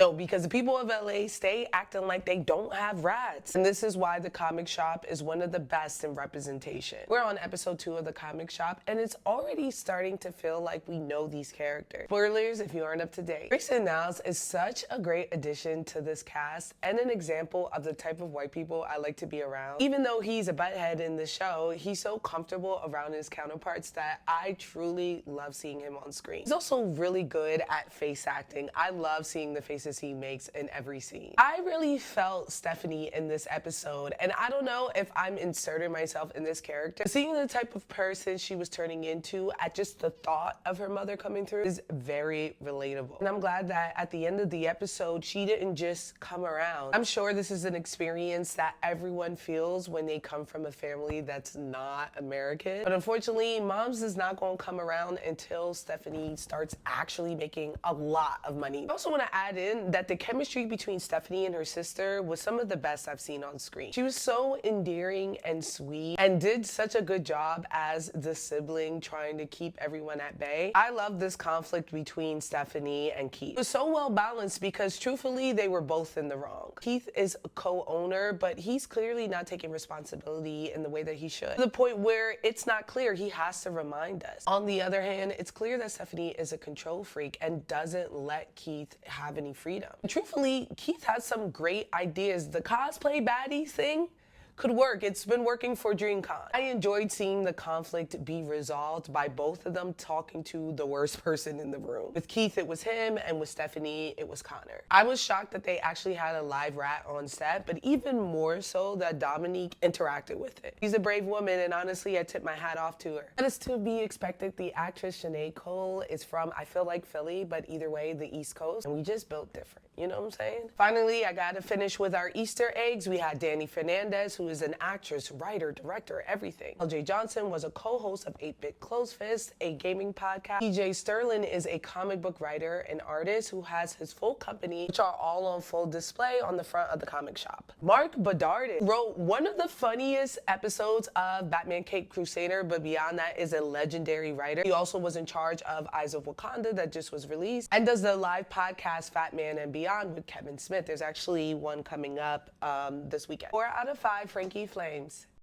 No, because the people of LA stay acting like they don't have rats. And this is why the comic shop is one of the best in representation. We're on episode 2 of the comic shop, and it's already starting to feel like we know these characters. Spoilers if you aren't up to date. Grayson Niles is such a great addition to this cast and an example of the type of white people I like to be around. Even though he's a butthead in the show, he's so comfortable around his counterparts that I truly love seeing him on screen. He's also really good at face acting. I love seeing the faces he makes in every scene. I really felt Stephanie in this episode, and I don't know if I'm inserting myself in this character. Seeing the type of person she was turning into at just the thought of her mother coming through is very relatable. And I'm glad that at the end of the episode, she didn't just come around. I'm sure this is an experience that everyone feels when they come from a family that's not American. But unfortunately, Moms is not going to come around until Stephanie starts actually making a lot of money. I also want to add in that the chemistry between Stephanie and her sister was some of the best I've seen on screen. She was so endearing and sweet and did such a good job as the sibling trying to keep everyone at bay. I love this conflict between Stephanie and Keith. It was so well balanced because truthfully, they were both in the wrong. Keith is a co-owner, but he's clearly not taking responsibility in the way that he should, to the point where it's not clear. He has to remind us. On the other hand, it's clear that Stephanie is a control freak and doesn't let Keith have any freedom. Truthfully, Keith has some great ideas. The cosplay baddies thing could work. It's been working for DreamCon. I enjoyed seeing the conflict be resolved by both of them talking to the worst person in the room. With Keith, it was him, and with Stephanie, it was Connor. I was shocked that they actually had a live rat on set, but even more so that Dominique interacted with it. She's a brave woman, and honestly, I tip my hat off to her. That is to be expected. The actress Sinead Cole is from, I feel like Philly, but either way, the East Coast, and we just built different. You know what I'm saying? Finally, I gotta finish with our Easter eggs. We had Danny Fernandez, who is an actress, writer, director, everything. LJ Johnson was a co-host of 8-Bit Close Fist, a gaming podcast. TJ Sterling is a comic book writer and artist who has his full company, which are all on full display on the front of the comic shop. Mark Bedard wrote one of the funniest episodes of Batman Caped Crusader, but beyond that is a legendary writer. He also was in charge of Eyes of Wakanda that just was released and does the live podcast Fat Man and Beyond with Kevin Smith. There's actually one coming up this weekend. 4 out of 5 Frankie Flames.